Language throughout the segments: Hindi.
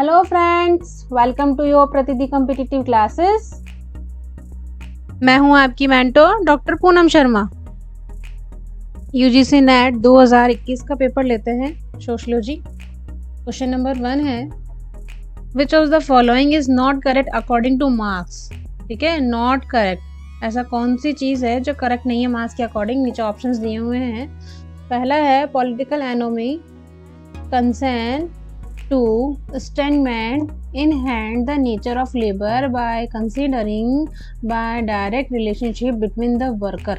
Hello friends, welcome to your प्रतिदि कॉम्पिटिटिव क्लासेस। मैं हूं आपकी mentor doctor Poonam Sharma. UGC NET 2021 का पेपर लेते हैं सोशियोलॉजी। क्वेश्चन नंबर 1 है, which of the following is not correct according two marks. ठीक है, नॉट करेक्ट, ऐसा कौन सी चीज़ है जो करेक्ट नहीं है मार्क्स के अकॉर्डिंग। नीचे ऑप्शंस दिए हुए हैं। पहला है political anomie, concern to statement in hand the nature of labor by considering by direct relationship between the worker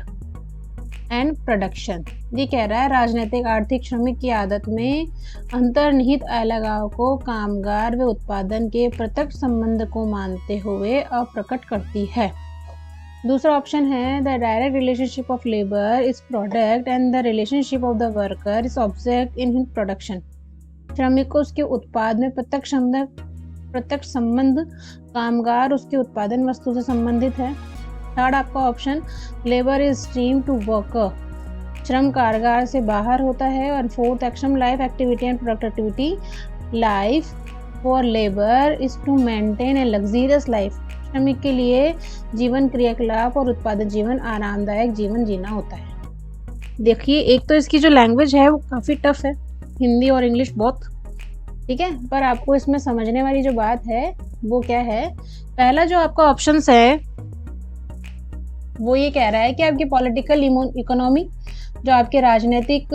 and production। ये कह रहा है राजनीतिक आर्थिक श्रमिक की आदत में अंतर्निहित अलगाव को कामगार व उत्पादन के प्रत्यक्ष संबंध को मानते हुए अप्रकट करती है। दूसरा ऑप्शन है the direct relationship of labour is product and the relationship of the worker is object in his production. श्रमिक को उसके उत्पाद में प्रत्यक्ष संबंध, कामगार उसके उत्पादन वस्तु से संबंधित है। थर्ड आपका option labour is stream to worker, श्रम कामगार से बाहर होता है। और fourth action life activity and productivity, life for labour is to maintain a luxurious life. श्रमिक के लिए जीवन क्रियाकलाप और उत्पादन जीवन आरामदायक जीवन जीना होता है। देखिए, एक तो इसकी जो लैंग्वेज है वो काफ़ी टफ है, हिंदी और इंग्लिश बहुत, ठीक है। पर आपको इसमें समझने वाली जो बात है वो क्या है, पहला जो आपका ऑप्शंस है वो ये कह रहा है कि आपकी पॉलिटिकल इकोनॉमी, जो आपके राजनीतिक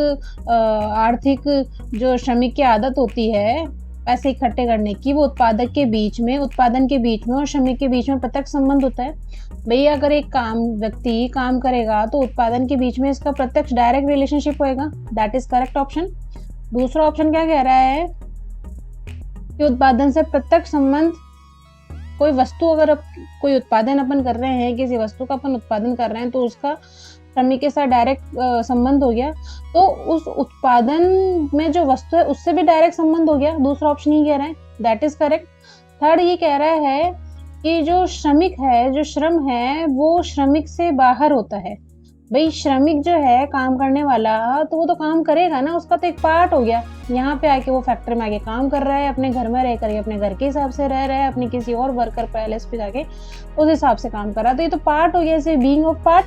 आर्थिक जो श्रमिक की आदत होती है पैसे इकट्ठे करने की, वो उत्पादन के बीच में और श्रमिक के बीच में प्रत्यक्ष संबंध होता है। भैया, अगर एक व्यक्ति काम करेगा तो उत्पादन के बीच में इसका प्रत्यक्ष डायरेक्ट रिलेशनशिप होएगा। That is correct option. दूसरा ऑप्शन क्या कह रहा है कि उत्पादन से प्रत्यक्ष संबंध, कोई वस्तु अगर कोई उत्पादन अपन कर रहे हैं, किसी वस्तु का अपन उत्पादन कर रहे हैं तो उसका श्रमिक के साथ डायरेक्ट संबंध हो गया, तो उस उत्पादन में जो वस्तु है उससे भी डायरेक्ट संबंध हो गया। दूसरा ऑप्शन ही कह रहा है, दैट इज करेक्ट। थर्ड ये कह रहा है कि जो श्रमिक है, जो श्रम है वो श्रमिक से बाहर होता है। भाई, श्रमिक जो है काम करने वाला, तो वो तो काम करेगा ना, उसका तो एक पार्ट हो गया। यहाँ पे आके वो फैक्ट्री में आके काम कर रहा है, अपने घर में रह करके अपने घर के हिसाब से रह रहा है, अपने किसी और वर्कर पैलेस पे जाके उस हिसाब से काम कर रहा है, तो ये तो पार्ट हो गया, इसे बीइंग ऑफ पार्ट।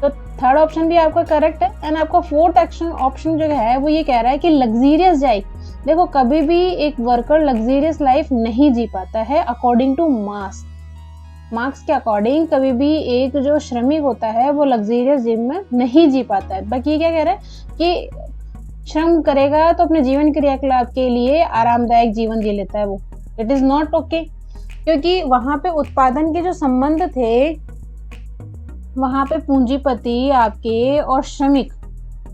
तो थर्ड ऑप्शन भी आपका करेक्ट है। एंड आपका फोर्थ ऑप्शन जो है वो ये कह रहा है कि लग्जरियस लाइफ। देखो, कभी भी एक वर्कर लग्जरियस लाइफ नहीं जी पाता है अकॉर्डिंग टू मार्क्स के अकॉर्डिंग। कभी भी एक जो श्रमिक होता है वो लग्जरियस जीवन नहीं जी पाता है। बाकी ये क्या कह रहा है कि श्रम करेगा तो अपने जीवन क्रियाकलाप के लिए आरामदायक जीवन जी लेता है वो। इट इज नॉट ओके, क्योंकि वहां पे उत्पादन के जो संबंध थे, वहां पे पूंजीपति आपके और श्रमिक,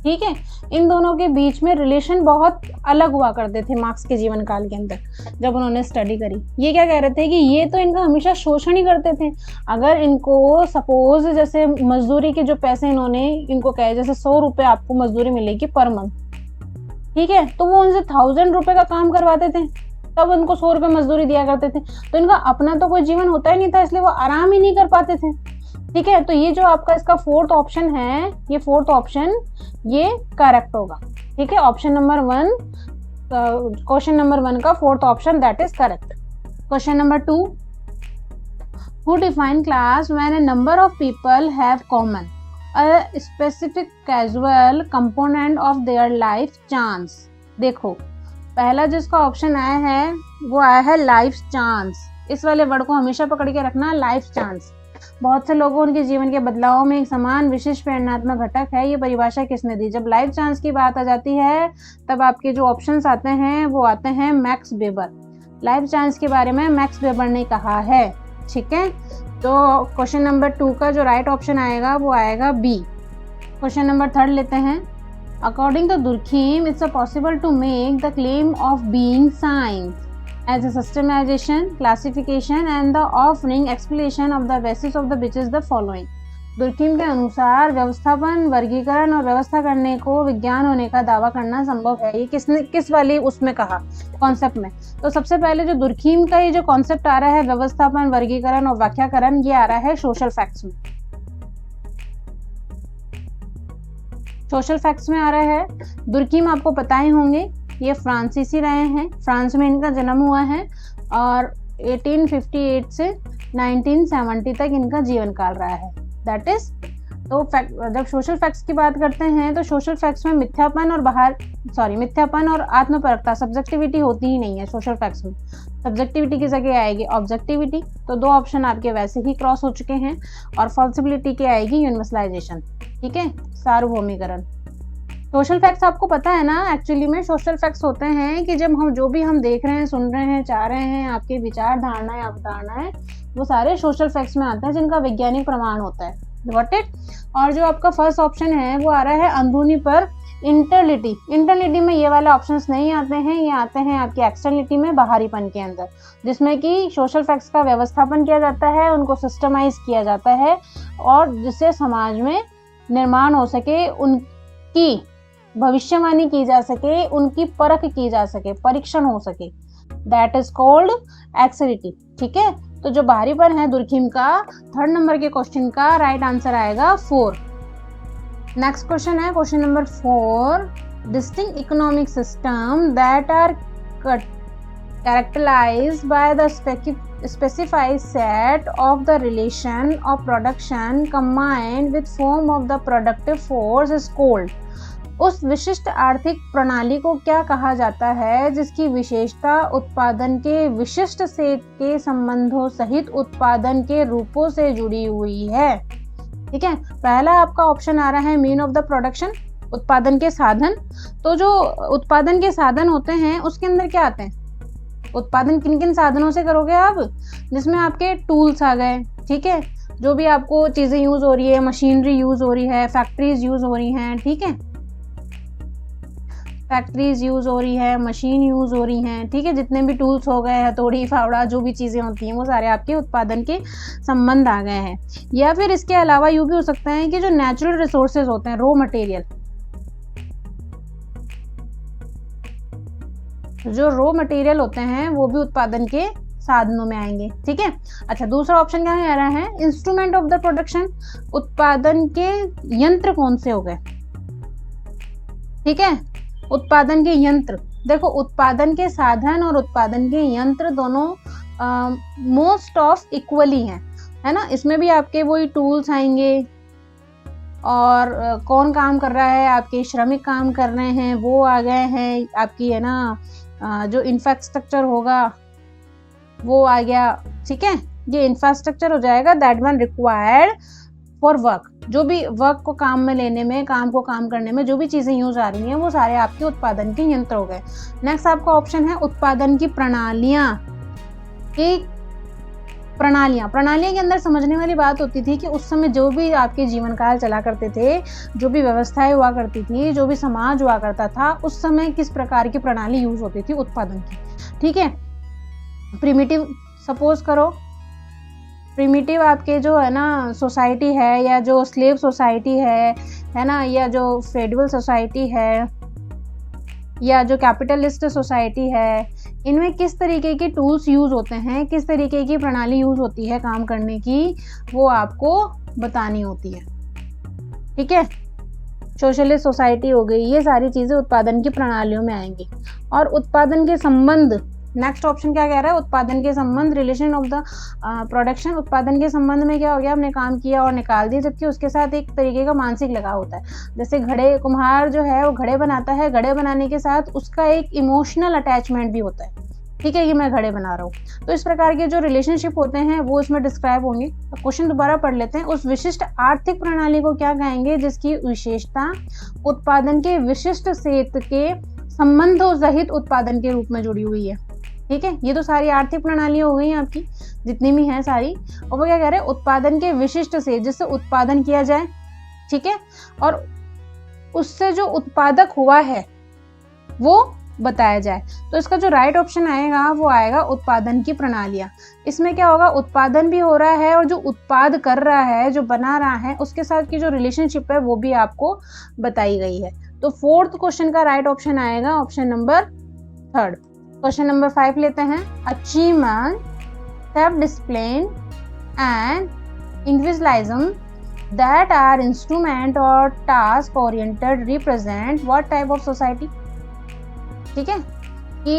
ठीक है, इन दोनों के बीच में रिलेशन बहुत अलग हुआ करते थे मार्क्स के जीवन काल के अंदर जब उन्होंने स्टडी करी। ये क्या कह रहे थे कि ये तो इनका हमेशा शोषण ही करते थे। अगर इनको सपोज जैसे मजदूरी के जो पैसे इनको कहे, जैसे 100 रुपये आपको मजदूरी मिलेगी पर मंथ, ठीक है, तो वो उनसे 1000 रुपये का काम करवाते थे, तब उनको 100 रुपये मजदूरी दिया करते थे। तो इनका अपना तो कोई जीवन होता ही नहीं था, इसलिए वो आराम ही नहीं कर पाते थे, ठीक है। तो ये जो आपका इसका फोर्थ ऑप्शन है, ये फोर्थ ऑप्शन ये करेक्ट होगा, ठीक है। ऑप्शन नंबर 1, क्वेश्चन नंबर 1 का fourth option, that is correct. Question number 2, who define class when a number of people have common a specific causal component of their life chance। देखो, पहला जिसका ऑप्शन आया है वो आया है लाइफ चांस। इस वाले वर्ड को हमेशा पकड़ के रखना, लाइफ चांस। बहुत से लोगों उनके जीवन के बदलावों में एक समान विशिष्ट प्रेरणात्मक घटक है। ये परिभाषा किसने दी? जब लाइफ चांस की बात आ जाती है तब आपके जो ऑप्शंस आते हैं वो आते हैं मैक्स वेबर। लाइफ चांस के बारे में मैक्स वेबर ने कहा है, ठीक है। तो क्वेश्चन नंबर 2 का जो राइट ऑप्शन आएगा वो आएगा बी। क्वेश्चन नंबर 3 लेते हैं। According to Durkheim, it's possible to make the claim of being science as a systemization, classification and the offering explanation of the basis of the which is the following। Durkheim के अनुसार व्यवस्थापन, वर्गीकरण और व्यवस्था करने को विज्ञान होने का दावा करना संभव है। ये किस वाली उसमें कहा, कॉन्सेप्ट में? तो सबसे पहले जो दुर्खीम का ये जो कॉन्सेप्ट आ रहा है व्यवस्थापन, वर्गीकरण और व्याख्याकरण, ये आ रहा है सोशल फैक्ट्स में। सोशल फैक्ट्स में आ रहा है। दुर्खीम आपको पता ही होंगे, ये फ्रांसीसी रहे हैं, फ्रांस में इनका जन्म हुआ है और 1858 से 1970 तक इनका जीवन काल रहा है। दैट इज, तो जब सोशल फैक्ट्स की बात करते हैं तो सोशल फैक्ट्स में मिथ्यापन और आत्मपरकता, सब्जेक्टिविटी होती ही नहीं है सोशल फैक्ट्स में। सब्जेक्टिविटी की जगह आएगी ऑब्जेक्टिविटी, तो दो ऑप्शन आपके वैसे ही क्रॉस हो चुके हैं। और फॉल्सिबिलिटी की आएगी यूनिवर्सलाइजेशन, ठीक है, सार्वभौमिकरण। सोशल फैक्ट्स आपको पता है ना, एक्चुअली में सोशल फैक्ट्स होते हैं कि जब हम जो भी हम देख रहे हैं, सुन रहे हैं, चाह रहे हैं, आपके विचार, धारणाएं, अवधारणाएं, वो सारे सोशल फैक्ट्स में आते हैं जिनका वैज्ञानिक प्रमाण होता है। Got it. और जो आपका फर्स्ट ऑप्शन है वो आ रहा है अंदरूनी पर इंटरलिटी। इंटरलिटी में ये वाले ऑप्शंस नहीं आते हैं, ये आते हैं आपकी एक्सटर्नलिटी में, बाहरीपन के अंदर, जिसमें कि सोशल फैक्ट्स का व्यवस्थापन किया जाता है, उनको सिस्टमाइज किया जाता है और जिससे समाज में निर्माण हो सके, उनकी भविष्यवाणी की जा सके, उनकी परख की जा सके, परीक्षण हो सके। दैट इज कॉल्ड एक्सटर्नलिटी, ठीक है। तो जो बाहरीपन है दुर्खिम का, थर्ड नंबर के क्वेश्चन का राइट आंसर आएगा 4। नेक्स्ट क्वेश्चन है question number 4। Distinct economic system that are characterized by the specified set of the relation of production combined with form of the productive force is called। उस विशिष्ट आर्थिक प्रणाली को क्या कहा जाता है जिसकी विशेषता उत्पादन के विशिष्ट सेट के संबंधों सहित उत्पादन के रूपों से जुड़ी हुई है। ठीक है, पहला आपका ऑप्शन आ रहा है मीन ऑफ द प्रोडक्शन, उत्पादन के साधन। तो जो उत्पादन के साधन होते हैं उसके अंदर क्या आते हैं, उत्पादन किन किन साधनों से करोगे आप, जिसमें आपके टूल्स आ गए, ठीक है, जो भी आपको चीजें यूज हो रही है, मशीनरी यूज हो रही है, फैक्ट्रीज यूज हो रही हैं, ठीक है, फैक्ट्रीज यूज हो रही है, मशीन यूज हो रही हैं, ठीक है, जितने भी टूल्स हो गए, हथौड़ी, फावड़ा, जो भी चीजें होती हैं वो सारे आपके उत्पादन के संबंध आ गए हैं। या फिर इसके अलावा यूं भी हो सकता है कि जो नेचुरल रिसोर्सेज होते हैं, रॉ मटेरियल, जो रॉ मटेरियल होते हैं वो भी उत्पादन के साधनों में आएंगे। ठीक है, अच्छा, दूसरा ऑप्शन क्या आ रहा है, इंस्ट्रूमेंट ऑफ द प्रोडक्शन, उत्पादन के यंत्र कौन से हो गए। ठीक है, उत्पादन के यंत्र, देखो उत्पादन के साधन और उत्पादन के यंत्र दोनों मोस्ट ऑफ इक्वली हैं, है ना। इसमें भी आपके वही टूल्स आएंगे और कौन काम कर रहा है, आपके श्रमिक काम कर रहे हैं वो आ गए हैं, आपकी है ना जो इंफ्रास्ट्रक्चर होगा वो आ गया। ठीक है, ये इंफ्रास्ट्रक्चर हो जाएगा that one required for work, जो भी वर्क को काम में लेने में, काम को काम करने में जो भी चीजें यूज आ रही हैं वो सारे आपके उत्पादन के यंत्र हो गए। नेक्स्ट आपका ऑप्शन है उत्पादन की प्रणालियां। प्रणालियां के अंदर समझने वाली बात होती थी कि उस समय जो भी आपके जीवन काल चला करते थे, जो भी व्यवस्थाएं हुआ करती थी, जो भी समाज हुआ करता था, उस समय किस प्रकार की प्रणाली यूज होती थी उत्पादन की। ठीक है, प्रिमिटिव, सपोज करो प्रिमिटिव आपके जो है ना सोसाइटी है, या जो स्लेव सोसाइटी है ना, या जो फेडरल सोसाइटी है, या जो कैपिटलिस्ट सोसाइटी है, इनमें किस तरीके के टूल्स यूज होते हैं, किस तरीके की प्रणाली यूज होती है काम करने की, वो आपको बतानी होती है। ठीक है, सोशलिस्ट सोसाइटी हो गई, ये सारी चीजें उत्पादन की प्रणालियों में आएंगी। और उत्पादन के संबंध, नेक्स्ट ऑप्शन क्या कह रहा है, उत्पादन के संबंध, रिलेशन ऑफ द प्रोडक्शन। उत्पादन के संबंध में क्या हो गया, हमने काम किया और निकाल दिया, जबकि उसके साथ एक तरीके का मानसिक लगाव होता है। जैसे घड़े, कुम्हार जो है वो घड़े बनाता है, घड़े बनाने के साथ उसका एक इमोशनल अटैचमेंट भी होता है। ठीक है, कि मैं घड़े बना रहा हूँ। तो इस प्रकार के जो रिलेशनशिप होते हैं वो इसमें डिस्क्राइब होंगे। क्वेश्चन दोबारा पढ़ लेते हैं। उस विशिष्ट आर्थिक प्रणाली को क्या कहेंगे जिसकी विशेषता उत्पादन के विशिष्ट सेट के संबंधों सहित उत्पादन के रूप में जुड़ी हुई है। ठीक है, ये तो सारी आर्थिक प्रणालियां हो गई आपकी, जितनी भी हैं सारी। और वो क्या कह रहे हैं, उत्पादन के विशिष्ट से, जिससे उत्पादन किया जाए, ठीक है, और उससे जो उत्पादक हुआ है वो बताया जाए। तो इसका जो राइट ऑप्शन आएगा वो आएगा उत्पादन की प्रणालियां। इसमें क्या होगा, उत्पादन भी हो रहा है और जो उत्पाद कर रहा है, जो बना रहा है, उसके साथ की जो रिलेशनशिप है वो भी आपको बताई गई है। तो फोर्थ क्वेश्चन का राइट ऑप्शन आएगा ऑप्शन नंबर 3। क्वेश्चन नंबर 5 लेते हैं। Achievement, self discipline and individualism that are instrument और task oriented represent what type of society. ठीक है, कि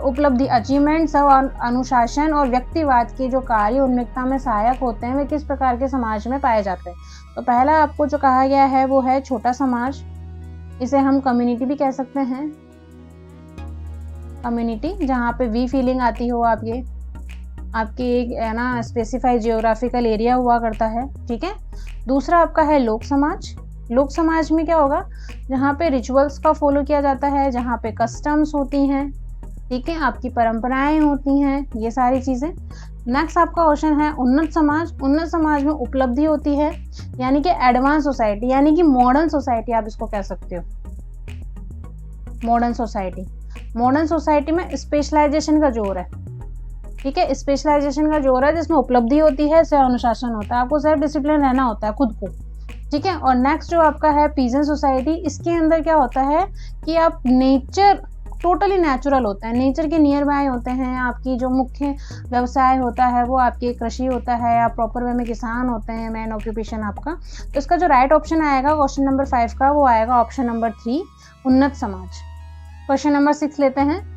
उपलब्धि अचीवमेंट्स और अनुशासन और व्यक्तिवाद के जो कार्य उन्मुखता में सहायक होते हैं वे किस प्रकार के समाज में पाए जाते हैं। तो पहला आपको जो कहा गया है वो है छोटा समाज, इसे हम कम्युनिटी भी कह सकते हैं, कम्युनिटी जहाँ पे वी फीलिंग आती हो आपके एक है ना स्पेसिफाइड जियोग्राफिकल एरिया हुआ करता है। ठीक है, दूसरा आपका है लोक समाज। लोक समाज में क्या होगा, जहाँ पे रिचुअल्स का फॉलो किया जाता है, जहाँ पे कस्टम्स होती हैं, ठीक है, आपकी परंपराएं होती हैं, ये सारी चीजें। नेक्स्ट आपका क्वेश्चन है उन्नत समाज। उन्नत समाज में उपलब्धि होती है, यानी कि एडवांस सोसाइटी, यानी कि मॉडर्न सोसाइटी आप इसको कह सकते हो, मॉडर्न सोसाइटी। मॉडर्न सोसाइटी में स्पेशलाइजेशन का जोर है, ठीक है, स्पेशलाइजेशन का जोर है जिसमें उपलब्धि होती है, सेल्फ अनुशासन होता है, आपको सेल्फ डिसिप्लिन रहना होता है खुद को। ठीक है, और नेक्स्ट जो आपका है पीजेंट सोसाइटी, इसके अंदर क्या होता है कि आप नेचर टोटली नेचुरल होता है, नेचर के नियर बाय होते हैं, आपकी जो मुख्य व्यवसाय होता है वो आपकी कृषि होता है, आप प्रॉपर वे में किसान होते हैं, मेन ऑक्यूपेशन आपका। तो इसका जो राइट ऑप्शन आएगा क्वेश्चन नंबर 5 का वो आएगा ऑप्शन नंबर 3 उन्नत समाज। क्वेश्चन नंबर 6 लेते हैं।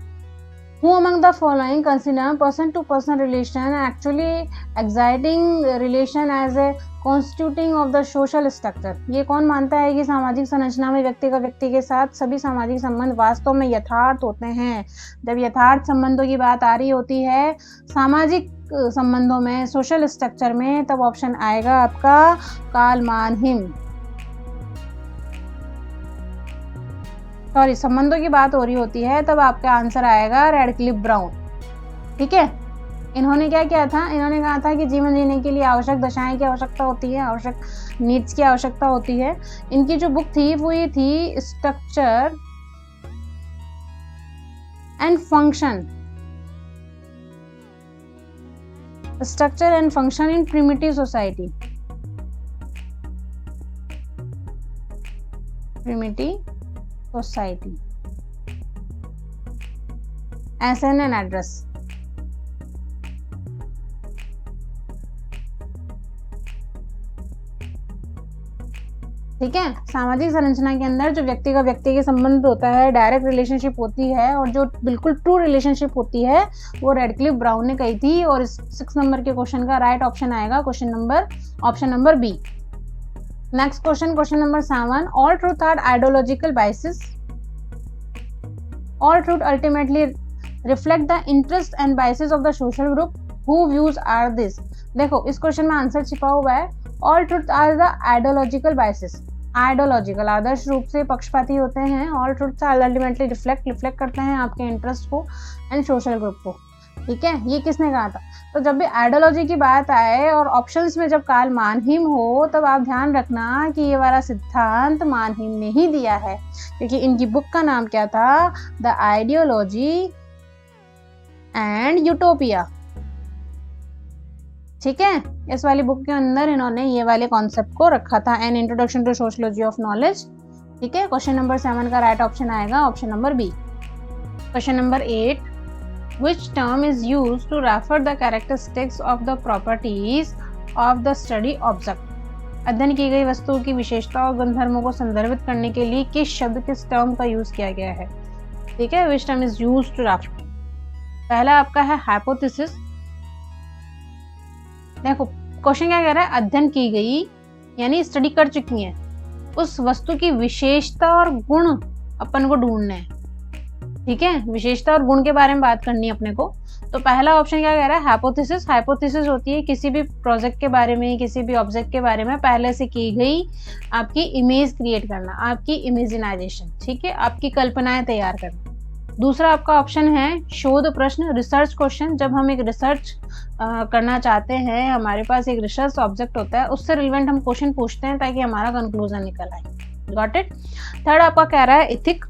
Who among the following consider person to person relation actually exciting relation as a constituting of the social structure? ये कौन मानता है कि सामाजिक संरचना में व्यक्ति का व्यक्ति के साथ सभी सामाजिक संबंध वास्तव में यथार्थ होते हैं? जब यथार्थ संबंधों की बात आ रही होती है सामाजिक संबंधों में, सोशल स्ट्रक्चर में, तब ऑप्शन आएगा आपका कार्ल मानहिम। सॉरी, संबंधों की बात हो रही होती है तब आपका आंसर आएगा रैडक्लिफ ब्राउन। ठीक है, इन्होंने क्या किया था, इन्होंने कहा था कि जीवन जीने के लिए आवश्यक दशाएं की आवश्यकता होती है, आवश्यक नीड्स की आवश्यकता होती है। इनकी जो बुक थी वो ये थी structure and function, structure and function in primitive society, primitive society, essence and address. ठीक है, सामाजिक संरचना के अंदर जो व्यक्ति का व्यक्ति के संबंध होता है, डायरेक्ट रिलेशनशिप होती है और जो बिल्कुल ट्रू रिलेशनशिप होती है वो रैडक्लिफ ब्राउन ने कही थी। और इस 6 नंबर के क्वेश्चन का राइट ऑप्शन आएगा option number B. Next question, question number 7, all truth are ideological biases, all truth ultimately reflect the interest and biases of the social group, who views are this. देखो इस क्वेश्चन में आंसर छिपा हुआ है, all truth are the ideological biases. Ideological आदर्श रूप से पक्षपाती होते हैं, ऑल ट्रूथ अल्टीमेटली रिफ्लेक्ट करते हैं आपके इंटरेस्ट को एंड सोशल ग्रुप को। ठीक है, ये किसने कहा था? तो जब भी आइडियोलॉजी की बात आए और ऑप्शंस में जब कार्ल मानहिम हो तब आप ध्यान रखना कि ये वाला सिद्धांत मानहिम ने ही दिया है, क्योंकि इनकी बुक का नाम क्या था, द आइडियोलॉजी एंड यूटोपिया। ठीक है, इस वाली बुक के अंदर इन्होंने ये वाले कॉन्सेप्ट को रखा था, an introduction to sociology of knowledge. ठीक है, क्वेश्चन नंबर 7 का राइट ऑप्शन आएगा option number B. Question number 8, which term is used to refer the characteristics of the properties of the study object? अध्ययन की गई वस्तु की विशेषता और गुणधर्मों को संदर्भित करने के लिए किस टर्म का यूज किया गया है? ठीक है, which term is used to refer? पहला आपका है हाइपोथेसिस। देखो क्वेश्चन क्या कह रहा है, अध्ययन की गई यानी स्टडी कर चुकी है उस वस्तु की विशेषता और गुण अपन को ढूंढने हैं। ठीक है, विशेषता और गुण के बारे में बात करनी है अपने को। तो पहला ऑप्शन क्या कह रहा है, हाइपोथेसिस। हाइपोथेसिस होती है किसी भी प्रोजेक्ट के बारे में, किसी भी ऑब्जेक्ट के बारे में पहले से की गई आपकी इमेज क्रिएट करना, आपकी इमेजिनाइजेशन। ठीक है, आपकी कल्पनाएं तैयार करना। दूसरा आपका ऑप्शन है शोध प्रश्न, रिसर्च क्वेश्चन। जब हम एक रिसर्च करना चाहते हैं, हमारे पास एक रिसर्च ऑब्जेक्ट होता है, उससे रिलेवेंट हम क्वेश्चन पूछते हैं ताकि हमारा कंक्लूजन निकल आए। Got it. थर्ड आपका कह रहा है इथिक।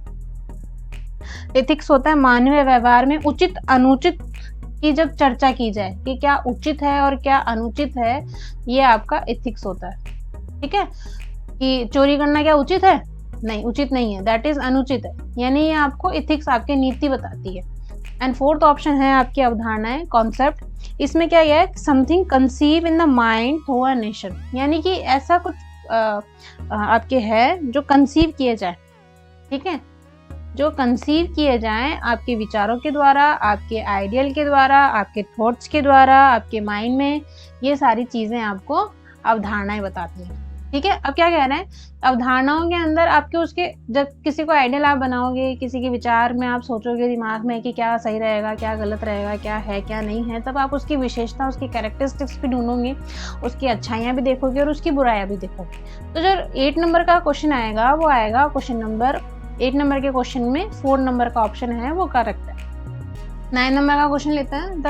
एथिक्स होता है मानवीय व्यवहार में उचित अनुचित की जब चर्चा की जाए कि क्या उचित है और क्या अनुचित है, ये आपका एथिक्स होता है। ठीक है, कि चोरी करना क्या उचित है? नहीं, उचित नहीं है, दैट इज अनुचित है, यानी ये आपको एथिक्स आपकी नीति बताती है। एंड फोर्थ ऑप्शन है आपकी अवधारणाएं, कॉन्सेप्ट। इसमें क्या है, something conceive in the mind through a nation, यानी कि ऐसा कुछ आपके है जो कंसीव किए जाए। ठीक है, जो कंसीव किए जाएं आपके विचारों के द्वारा, आपके आइडियल के द्वारा, आपके थॉट्स के द्वारा, आपके माइंड में, ये सारी चीज़ें आपको अवधारणाएं बताती हैं। ठीक है, अब क्या कह रहे हैं, अवधारणाओं के अंदर आपके उसके, जब किसी को आइडियल आप बनाओगे, किसी के विचार में आप सोचोगे दिमाग में कि क्या सही रहेगा, क्या गलत रहेगा, क्या है क्या नहीं है, तब आप उसकी विशेषता, उसकी कैरेक्टरिस्टिक्स भी ढूंढोगे, उसकी अच्छाइयाँ भी देखोगे और उसकी बुराइयाँ भी देखोगे। तो जो 8 नंबर का क्वेश्चन आएगा वो आएगा क्वेश्चन नंबर 8 नंबर के क्वेश्चन में 4 नंबर का ऑप्शन है वो करेक्ट है। 9 नंबर का क्वेश्चन लेते हैं, the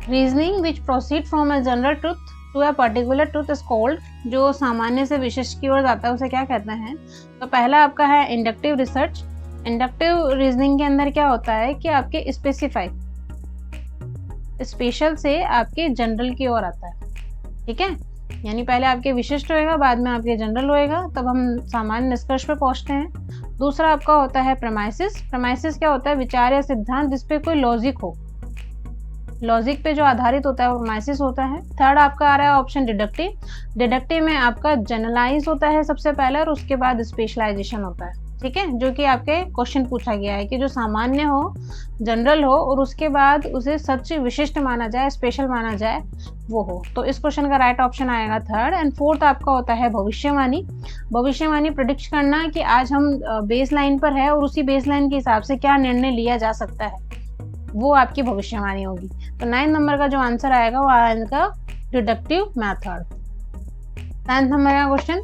reasoning which proceed from a general truth to a particular truth is called, जो सामान्य से विशिष्ट की ओर जाता है उसे क्या कहते हैं। तो पहला आपका है इंडक्टिव रिसर्च। इंडक्टिव रीजनिंग के अंदर क्या होता है कि आपके स्पेसिफाई, स्पेशल से आपके जनरल की ओर आता है। ठीक है, यानी पहले आपके विशिष्ट होएगा, बाद में आपके जनरल होएगा, तब हम सामान्य निष्कर्ष पे पहुंचते हैं। दूसरा आपका होता है प्रेमाइसिस। प्रेमाइसिस क्या होता है, विचार या सिद्धांत जिसपे कोई लॉजिक हो, लॉजिक पे जो आधारित होता है वो प्रेमाइसिस होता है। थर्ड आपका आ रहा है ऑप्शन डिडक्टिव। डिडक्टिव में आपका जनरलाइज होता है सबसे पहले और उसके बाद स्पेशलाइजेशन होता है। ठीक है, जो कि आपके क्वेश्चन पूछा गया है कि जो सामान्य हो, जनरल हो और उसके बाद उसे सच विशिष्ट माना जाए, स्पेशल माना जाए, वो हो। तो इस क्वेश्चन का राइट ऑप्शन आएगा थर्ड। एंड फोर्थ आपका होता है भविष्यवाणी। भविष्यवाणी प्रेडिक्ट करना कि आज हम बेस लाइन पर है और उसी बेस लाइन के हिसाब से क्या निर्णय लिया जा सकता है, वो आपकी भविष्यवाणी होगी। तो 9 नंबर का जो आंसर आएगा वो आएगा डिडक्टिव मेथड। 10th नंबर का question,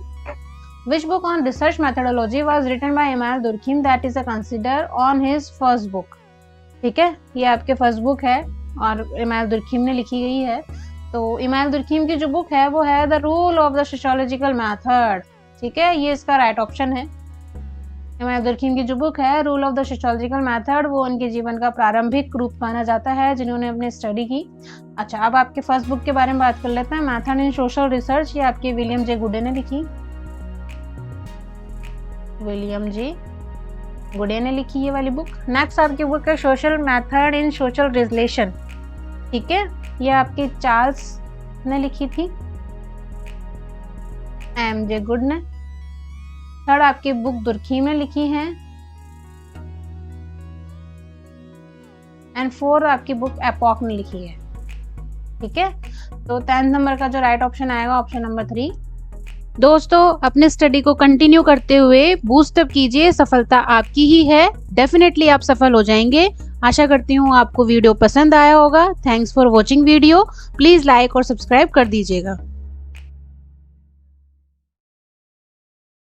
which book on research methodology was written by Emmanuel Durkheim that is consider on his first book. ठीक है, ये आपके फर्स्ट बुक है और इमानुएल दुर्खीम ने लिखी गई है। तो इमानुएल दुर्खीम की जो बुक है वो है the rule of the sociological method. ठीक है, ये इसका राइट ऑप्शन है। इमानुएल दुर्खीम की जो बुक है rule of the sociological method, वो उनके जीवन का प्रारंभिक रूप माना जाता है जिन्होंने अपनी स्टडी की। अच्छा, अब आपके फर्स्ट बुक के बारे में बात कर लेते हैं, मेथड इन सोशल रिसर्च। ये आपके विलियम जे गुडे ने लिखी, विलियम जे गुडे ने लिखी ये वाली बुक। नेक्स्ट आपकी बुक है social method in social relation. ठीक है, ये आपके चार्ल्स ने लिखी थी, एम जे गुड ने। थर्ड आपकी बुक दुर्खीम ने लिखी है एंड फोर्थ आपकी बुक एपॉक ने लिखी है। ठीक है, तो 10th नंबर का जो राइट ऑप्शन आएगा ऑप्शन नंबर 3। दोस्तों, अपने स्टडी को कंटिन्यू करते हुए बूस्ट अप कीजिए, सफलता आपकी ही है, डेफिनेटली आप सफल हो जाएंगे। आशा करती हूँ आपको वीडियो पसंद आया होगा। Thanks for watching video, please like और सब्सक्राइब कर दीजिएगा।